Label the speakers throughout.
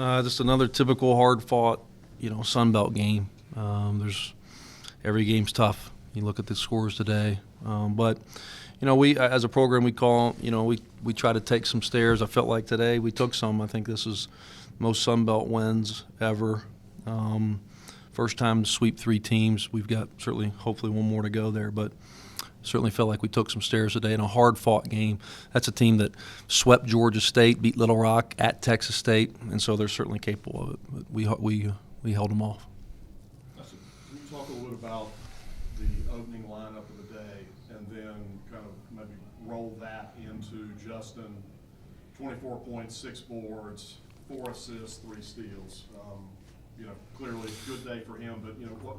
Speaker 1: Just another typical hard-fought, Sun Belt game. Every game's tough. You look at the scores today, but we as a program we try to take some stairs. I felt like today we took some. I think this is most Sun Belt wins ever. First time to sweep 3 teams. We've got hopefully one more to go there, but certainly felt like we took some stairs today in a hard-fought game. That's a team that swept Georgia State, beat Little Rock at Texas State, and so they're certainly capable of it. But we held them off.
Speaker 2: Can you talk a little bit about the opening lineup of the day, and then kind of maybe roll that into Justin? 24 points, 6 boards, 4 assists, 3 steals. Clearly good day for him, but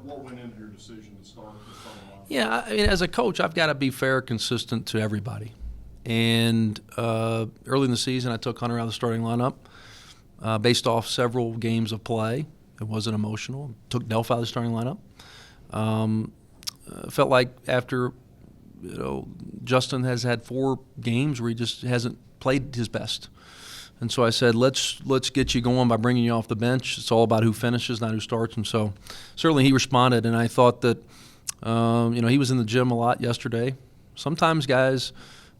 Speaker 2: what went into your decision to start the starting lineup?
Speaker 1: Yeah, I mean, as a coach, I've got to be fair, consistent to everybody. And early in the season, I took Hunter out of the starting lineup based off several games of play. It wasn't emotional. Took Delph out of the starting lineup. Felt like after, Justin has had 4 games where he just hasn't played his best. And so I said, let's get you going by bringing you off the bench. It's all about who finishes, not who starts. And so certainly he responded, and I thought that, he was in the gym a lot yesterday. Sometimes guys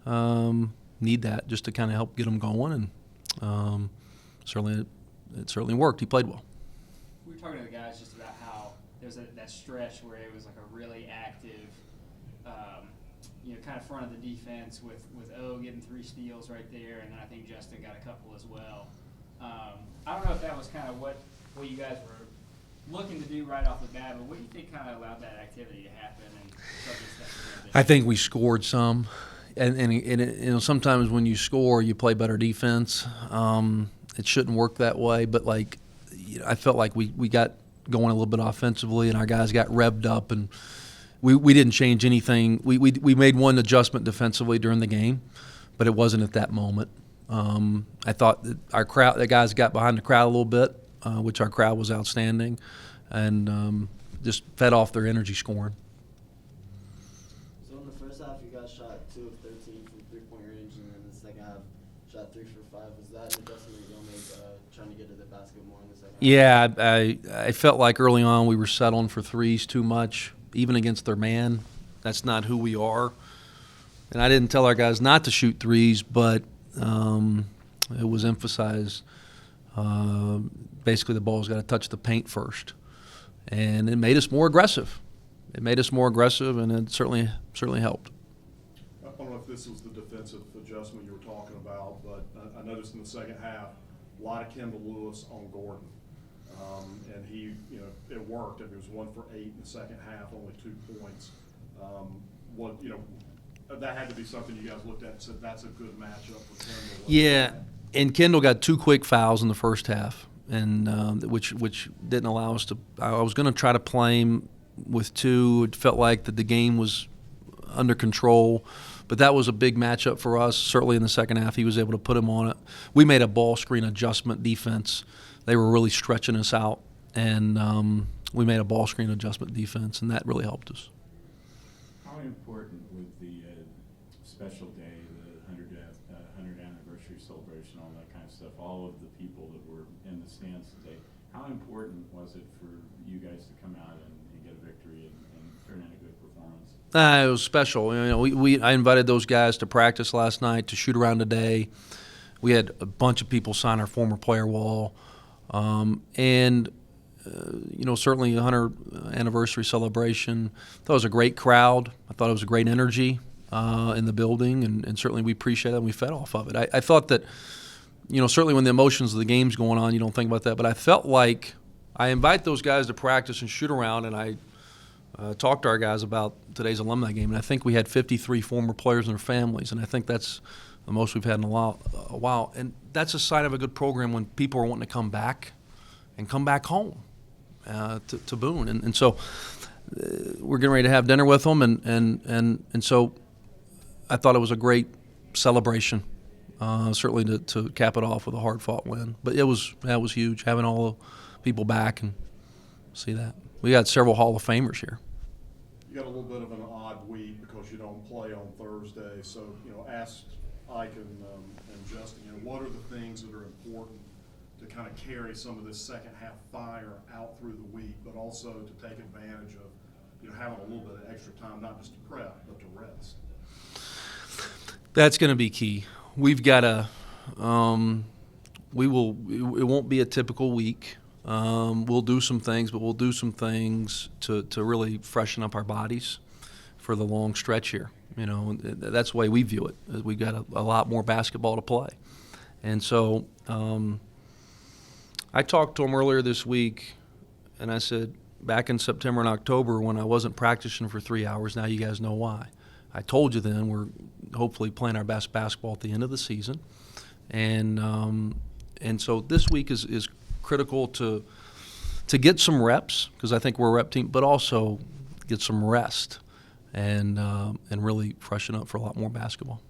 Speaker 1: need that just to kind of help get them going, and it certainly worked. He played well.
Speaker 3: We were talking to the guys just about how there's that stretch where it was like a really active, kind of front of the defense with O getting 3 steals right there, and then I think Justin got a couple as well. I don't know if that was kind of what you guys were looking to do right off the bat, but what do you think kind of allowed that activity to happen and
Speaker 1: I think we scored some, and sometimes when you score, you play better defense. It shouldn't work that way, but I felt like we got going a little bit offensively, and our guys got revved up, and we didn't change anything. We made one adjustment defensively during the game, but it wasn't at that moment. I thought that the guys got behind the crowd a little bit, which our crowd was outstanding, and just fed off their energy scoring.
Speaker 4: So in the first half, you guys shot 2 of 13 from 3-point range, and then in the second half, shot 3 for 5. Was that an adjustment that y'all made, trying to get to the basket more in the second half?
Speaker 1: Yeah, I felt like early on we were settling for threes too much, even against their man. That's not who we are. And I didn't tell our guys not to shoot threes, but it was emphasized. Basically, the ball's got to touch the paint first. And it made us more aggressive. And it certainly helped.
Speaker 2: I don't know if this was the defensive adjustment you were talking about, but I noticed in the second half, a lot of Kendall Lewis on Gordon. And he, it worked. It was 1 for 8 in the second half, only 2 points. That had to be something you guys looked at and said that's a good matchup for Kendall.
Speaker 1: Yeah, and Kendall got 2 quick fouls in the first half, and which didn't allow us to. I was going to try to play him with 2. It felt like that the game was under control, but that was a big matchup for us. Certainly in the second half, he was able to put him on it. We made a ball screen adjustment defense. They were really stretching us out, and we made a ball screen adjustment defense, and that really helped us.
Speaker 5: How important with the special day, the 100th anniversary celebration, all that kind of stuff, all of the people that were in the stands today, how important was it for you guys to come out and get a victory and turn in a good performance?
Speaker 1: It was special. I invited those guys to practice last night, to shoot around today. We had a bunch of people sign our former player wall. Certainly the 100th anniversary celebration. I thought it was a great crowd. I thought it was a great energy in the building, and certainly we appreciate it and we fed off of it. I thought that, certainly when the emotions of the game's going on, you don't think about that, but I felt like I invite those guys to practice and shoot around, and I talked to our guys about today's alumni game, and I think we had 53 former players and their families, and I think that's the most we've had in a while. And that's a sign of a good program when people are wanting to come back and come back home to Boone. And so we're getting ready to have dinner with them, and so I thought it was a great celebration, certainly to cap it off with a hard-fought win. But that was huge, having all the people back and see that. We got several Hall of Famers here.
Speaker 2: You got a little bit of an odd week because you don't play on Thursday. So, ask Ike and Justin, what are the things that are important to kind of carry some of this second half fire out through the week, but also to take advantage of, having a little bit of extra time, not just to prep, but to rest?
Speaker 1: That's going to be key. We've got to, it won't be a typical week. We'll do some things, but we'll do some things to really freshen up our bodies for the long stretch here. That's the way we view it. We've got a lot more basketball to play. And so I talked to him earlier this week, and I said, back in September and October when I wasn't practicing for 3 hours, now you guys know why. I told you then we're hopefully playing our best basketball at the end of the season. And so this week is critical to get some reps, because I think we're a rep team, but also get some rest and really freshen up for a lot more basketball.